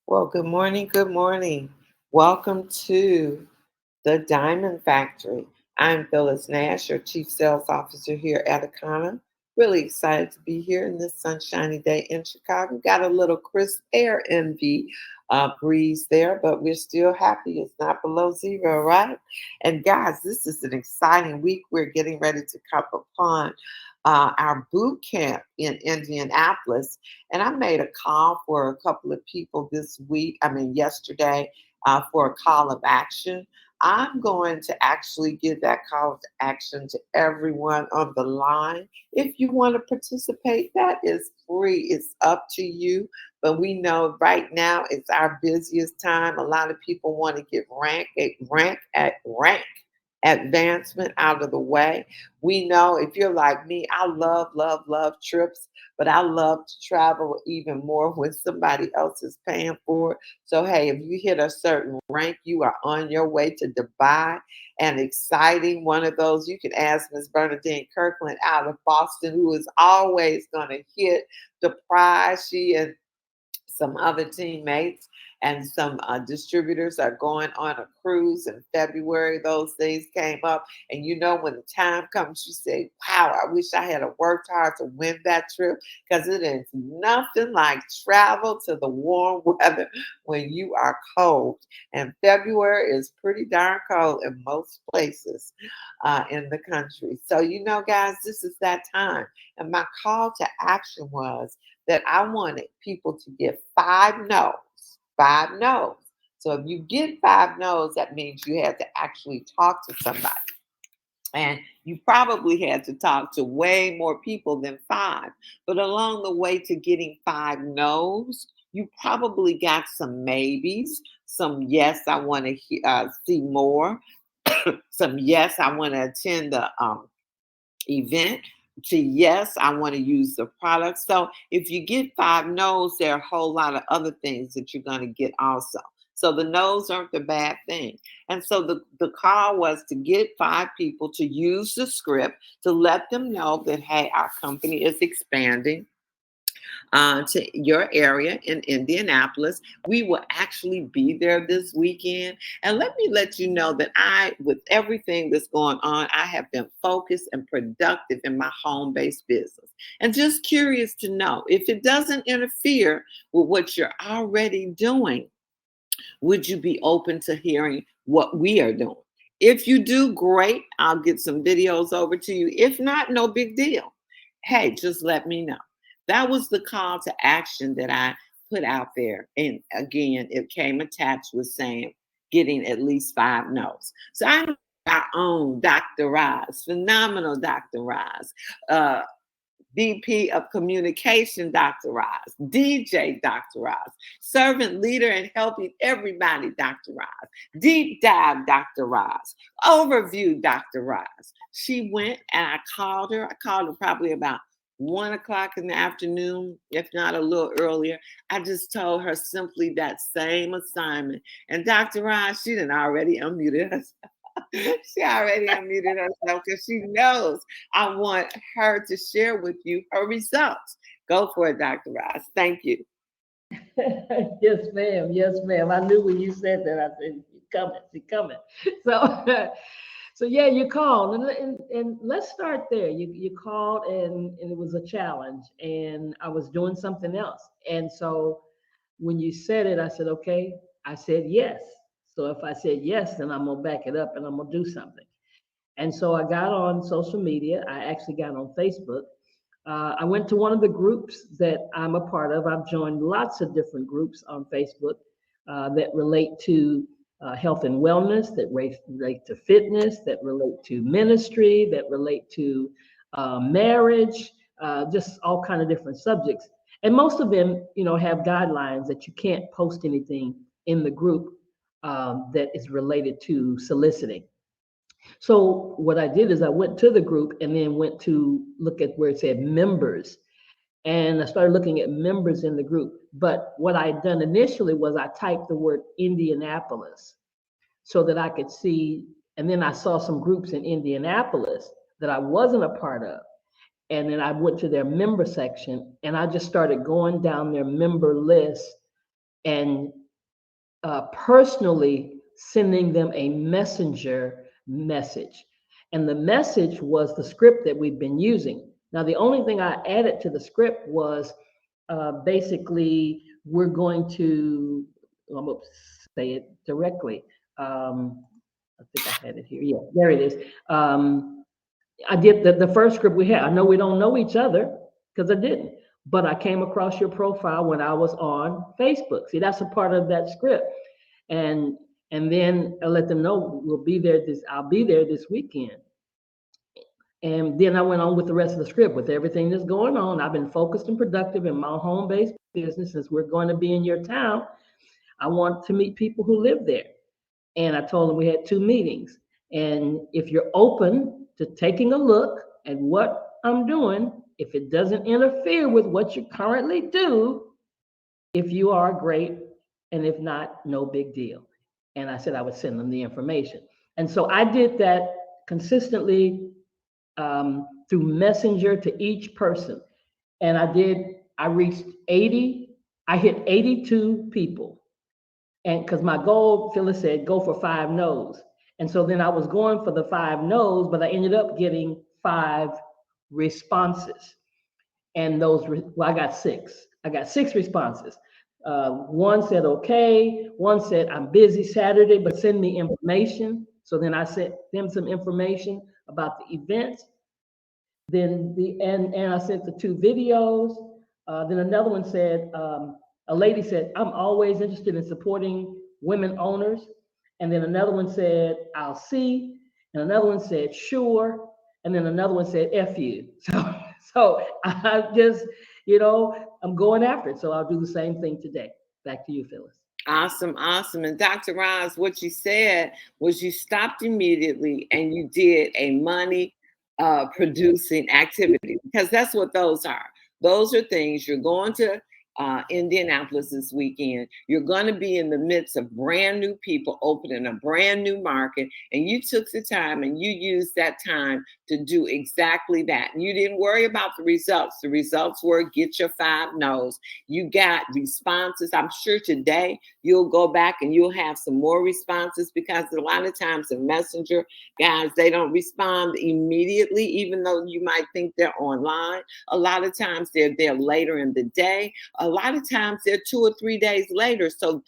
Well, good morning. Good morning. Welcome to the Diamond Factory. I'm Phyllis Nash, your Chief Sales Officer here at Akana. Really excited to be here in this sunshiny day in Chicago. Got a little crisp air in the breeze there, but we're still happy it's not below zero, right? And guys, this is an exciting week. We're getting ready to come upon our boot camp in Indianapolis. And I made a call for a couple of people yesterday, for a call of action. I'm going to actually give that call to action to everyone on the line. If you want to participate, that is free. It's up to you. But we know right now it's our busiest time. A lot of people want to get rank advancement out of the way. We know if you're like me, I love, love, love trips, but I love to travel even more when somebody else is paying for it. So, hey, if you hit a certain rank, you are on your way to Dubai. And exciting one of those, you can ask Miss Bernadine Kirkland out of Boston, who is always going to hit the prize. She and some other teammates and some distributors are going on a cruise in February. Those things came up. And you know, when the time comes, you say, wow, I wish I had worked hard to win that trip, because it is nothing like travel to the warm weather when you are cold. And February is pretty darn cold in most places in the country. So, you know, guys, this is that time. And my call to action was that I wanted people to get 5 no's. So if you get 5 no's, that means you had to actually talk to somebody. And you probably had to talk to way more people than five. But along the way to getting 5 no's, you probably got some maybes, some yes, I want to see more, some yes, I want to attend the event, to yes, I want to use the product. So if you get 5 no's, there are a whole lot of other things that you're going to get also. So the no's aren't the bad thing. And so the call was to get 5 people to use the script to let them know that, hey, our company is expanding to your area in Indianapolis. We will actually be there this weekend. And let me let you know that with everything that's going on, I have been focused and productive in my home-based business. And just curious to know if it doesn't interfere with what you're already doing, would you be open to hearing what we are doing? If you do, great. I'll get some videos over to you. If not, no big deal. Hey, just let me know. That was the call to action that I put out there. And again, it came attached with saying getting at least 5 no's. So I have our own Dr. Roz, phenomenal Dr. Roz, VP of Communication, Dr. Roz, DJ, Dr. Roz, servant leader and helping everybody, Dr. Roz, deep dive, Dr. Roz, overview, Dr. Roz. She went and I called her. I called her probably about 1 o'clock in the afternoon, if not a little earlier. I just told her simply that same assignment. And Dr. Roz, she done already unmuted herself. She already unmuted herself because she knows I want her to share with you her results. Go for it, Dr. Ross. Thank you. Yes, ma'am. Yes, ma'am. I knew when you said that. I said, "She's coming. She's coming." So, so yeah, you called, and let's start there. You called, and it was a challenge, and I was doing something else, and so when you said it, I said, okay. I said yes. So if I said yes, then I'm gonna back it up, and I'm gonna do something. And so I got on social media. I actually got on Facebook. I went to one of the groups that I'm a part of. I've joined lots of different groups on Facebook that relate to health and wellness, that relate to fitness, that relate to ministry, that relate to marriage, just all kind of different subjects. And most of them, have guidelines that you can't post anything in the group that is related to soliciting. So what I did is I went to the group and then went to look at where it said members. And I started looking at members in the group. But what I'd done initially was I typed the word Indianapolis so that I could see. And then I saw some groups in Indianapolis that I wasn't a part of. And then I went to their member section and I just started going down their member list and personally sending them a messenger message. And the message was the script that we've been using. Now, the only thing I added to the script was basically we're going to, I'm going to say it directly. I think I had it here. Yeah, there it is. I did the first script we had. I know we don't know each other because I didn't, but I came across your profile when I was on Facebook. See, that's a part of that script. And and then I let them know I'll be there this weekend. And then I went on with the rest of the script with everything that's going on. I've been focused and productive in my home-based business. Since we're going to be in your town, I want to meet people who live there. And I told them we had 2 meetings. And if you're open to taking a look at what I'm doing, if it doesn't interfere with what you currently do, if you are, great. And if not, no big deal. And I said I would send them the information. And so I did that consistently through Messenger to each person. And I reached 80, I hit 82 people. And because my goal, Phyllis said, go for 5 no's. And so then I was going for the 5 no's, but I ended up getting 5 responses. And I got 6. I got 6 responses. One said, okay. One said, I'm busy Saturday, but send me information. So then I sent them some information about the events. Then and I sent the 2 videos. Then another one said, a lady said, I'm always interested in supporting women owners. And then another one said, I'll see. And another one said, sure. And then another one said, F you. So I just, I'm going after it. So I'll do the same thing today. Back to you, Phyllis. Awesome, awesome. And Dr. Roz, what you said was you stopped immediately and you did a money producing activity, because that's what those are. Those are things you're going to Indianapolis this weekend. You're going to be in the midst of brand new people opening a brand new market, and you took the time and you used that time to do exactly that. And you didn't worry about the results. The results were get your 5 no's. You got responses. I'm sure today you'll go back and you'll have some more responses, because a lot of times the messenger guys, they don't respond immediately, even though you might think they're online. A lot of times they're there later in the day. A lot of times they're 2 or 3 days later. So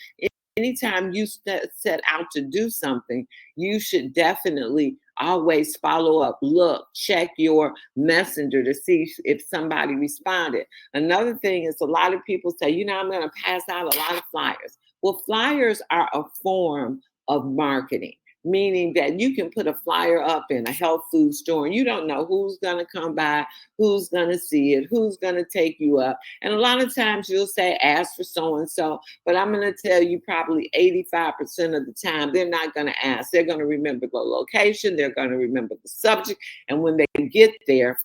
anytime you set out to do something, you should definitely always follow up, look, check your messenger to see if somebody responded. Another thing is, a lot of people say, I'm going to pass out a lot of flyers. Well, flyers are a form of marketing, meaning that you can put a flyer up in a health food store and you don't know who's going to come by, who's going to see it, who's going to take you up. And a lot of times you'll say, ask for so-and-so, but I'm going to tell you probably 85% of the time, they're not going to ask. They're going to remember the location. They're going to remember the subject. And when they get there,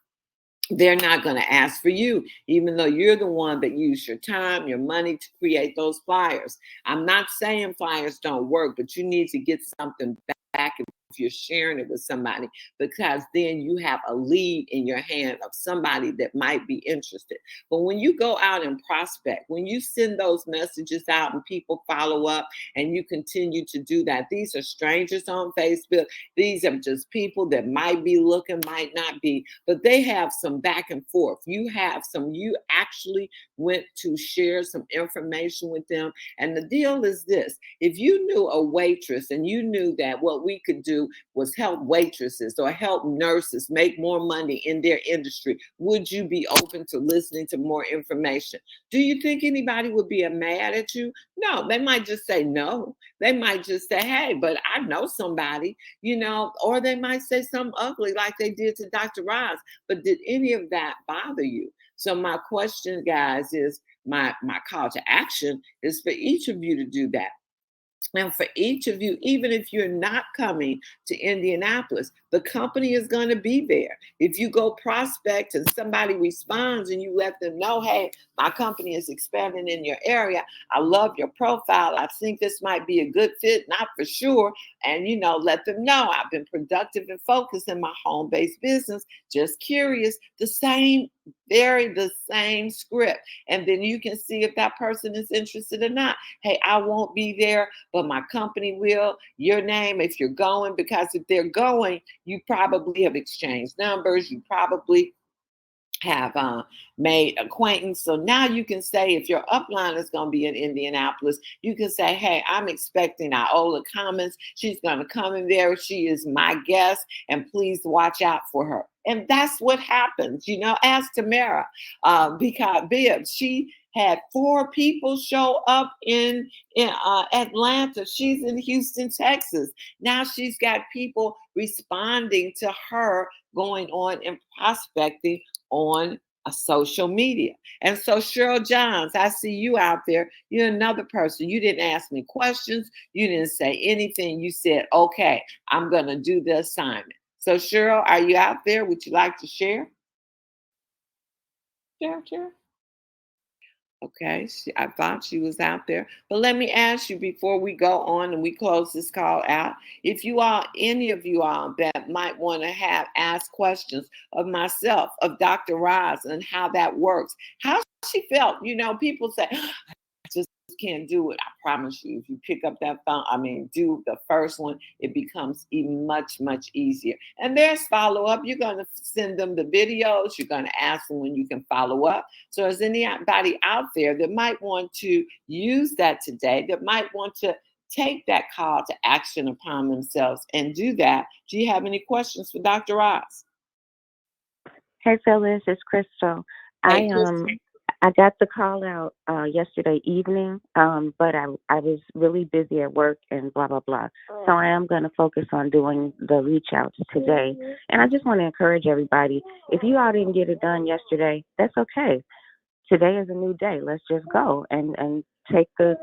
they're not going to ask for you, even though you're the one that used your time, your money to create those flyers. I'm not saying flyers don't work, but you need to get something back if you're sharing it with somebody, because then you have a lead in your hand of somebody that might be interested. But when you go out and prospect, when you send those messages out and people follow up and you continue to do that, these are strangers on Facebook. These are just people that might be looking, might not be, but they have some back and forth. You actually went to share some information with them. And the deal is this: if you knew a waitress and you knew that what we could do was help waitresses or help nurses make more money in their industry, would you be open to listening to more information? Do you think anybody would be mad at you? No, they might just say no. They might just say, hey, but I know somebody, or they might say something ugly like they did to Dr. Roz. But did any of that bother you? So my question, guys, is my call to action is for each of you to do that. And for each of you, even if you're not coming to Indianapolis, the company is going to be there. If you go prospect and somebody responds and you let them know, hey, my company is expanding in your area. I love your profile. I think this might be a good fit, not for sure. And, let them know I've been productive and focused in my home-based business. Just curious. The same vary the same script. And then you can see if that person is interested or not. Hey, I won't be there, but my company will. Your name, if you're going, because if they're going, you probably have exchanged numbers. You probably have made acquaintance. So now you can say, if your upline is going to be in Indianapolis, you can say, hey, I'm expecting Iola Commons. She's going to come in there. She is my guest, and please watch out for her. And that's what happens. Ask Tamara, because Bibbs, she had 4 people show up in Atlanta. She's in Houston, Texas. Now she's got people responding to her, going on and prospecting on a social media. And so Cheryl Johns, I see you out there. You're another person. You didn't ask me questions. You didn't say anything. You said, okay, I'm going to do the assignment. So Cheryl, are you out there? Would you like to share? Share. Okay, I thought she was out there. But let me ask you before we go on and we close this call out, if you all, any of you all that might want to ask questions of myself, of Dr. Roz, and how that works, how she felt. People say, I just can't do it. I promise you, if you pick up that phone, do the first one, it becomes much, much easier. And there's follow-up. You're going to send them the videos. You're going to ask them when you can follow up. So is anybody out there that might want to use that today, that might want to take that call to action upon themselves and do that? Do you have any questions for Dr. Ross? Hey, Phyllis, it's Crystal. Hey, Crystal. I got the call out yesterday evening, but I was really busy at work and blah, blah, blah. So I am going to focus on doing the reach outs today. And I just want to encourage everybody, if you all didn't get it done yesterday, that's okay. Today is a new day. Let's just go and take the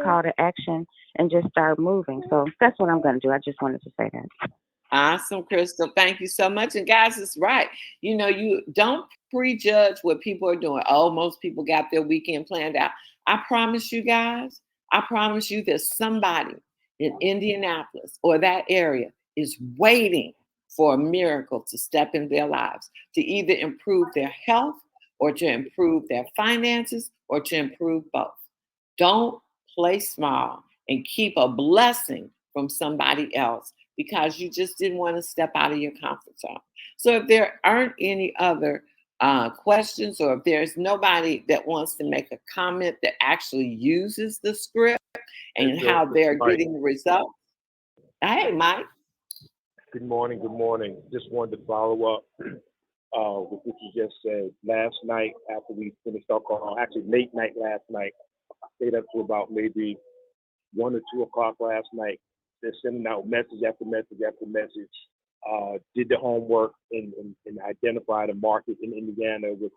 call to action and just start moving. So that's what I'm going to do. I just wanted to say that. Awesome, Crystal. Thank you so much. And guys, it's right. You don't prejudge what people are doing. Oh, most people got their weekend planned out. I promise you guys, I promise you that somebody in Indianapolis or that area is waiting for a miracle to step in their lives, to either improve their health or to improve their finances or to improve both. Don't play small and keep a blessing from somebody else, because you just didn't want to step out of your comfort zone. So if there aren't any other questions, or if there's nobody that wants to make a comment that actually uses the script and how they're getting the results. Hey, Mike. Good morning. Just wanted to follow up with what you just said. Last night, after we finished our call, actually late night last night, I stayed up to about maybe 1 or 2 o'clock last night. They're sending out message after message after message. Did the homework and identified a market in Indiana with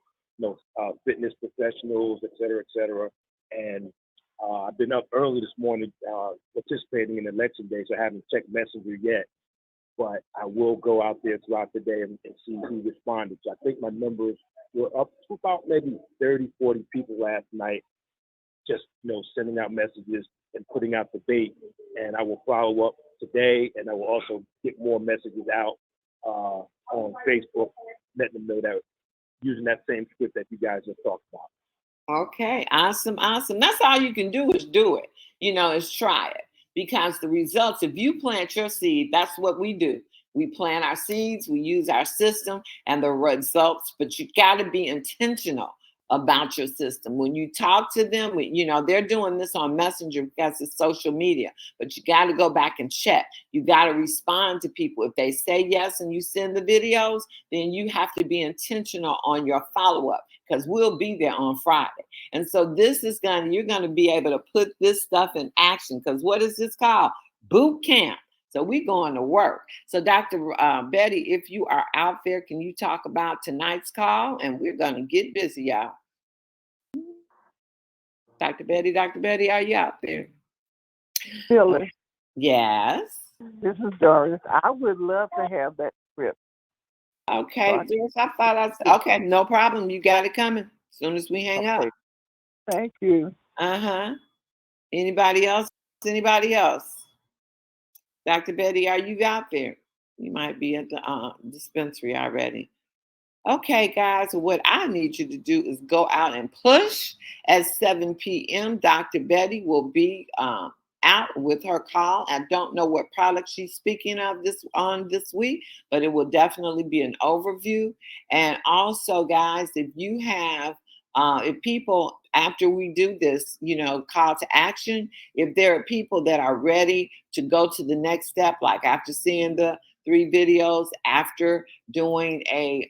fitness professionals, et cetera. And I've been up early this morning participating in election day, so I haven't checked Messenger yet. But I will go out there throughout the day and see who responded. So I think my numbers were up to about maybe 30, 40 people last night, just sending out messages and putting out the bait. And I will follow up today, and I will also get more messages out on Facebook, letting them know that using that same script that you guys have talked about. Okay, awesome. That's all you can do, is do it. Is try it. Because the results, if you plant your seed, that's what we do. We plant our seeds, we use our system and the results, but you got to be intentional about your system. When you talk to them, they're doing this on Messenger because it's social media, but you got to go back and check. You got to respond to people. If they say yes and you send the videos, then you have to be intentional on your follow-up, because we'll be there on Friday. And so you're going to be able to put this stuff in action, because what is this called? Boot camp. So we're going to work. So Dr. Betty, if you are out there, can you talk about tonight's call? And we're going to get busy, y'all. Dr. Betty, are you out there? Phyllis. Yes. This is Doris. I would love to have that script. Okay, Doris, okay, no problem. You got it coming as soon as we hang up. Thank you. Anybody else? Dr. Betty, are you out there? You might be at the dispensary already. Okay, guys, what I need you to do is go out and push. At 7 p.m., Dr. Betty will be out with her call. I don't know what product she's speaking of this week, but it will definitely be an overview. And also, guys, if you have if people, after we do this, call to action, if there are people that are ready to go to the next step, like after seeing the 3 videos, after doing a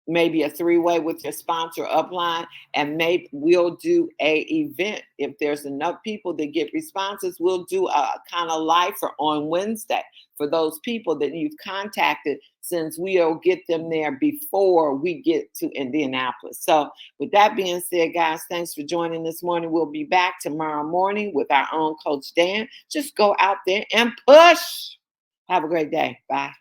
maybe a 3-way with your sponsor upline, and maybe we'll do a event. If there's enough people that get responses, we'll do a kind of lifer on Wednesday for those people that you've contacted, since we'll get them there before we get to Indianapolis. So with that being said, guys, thanks for joining this morning. We'll be back tomorrow morning with our own Coach Dan. Just go out there and push. Have a great day. Bye.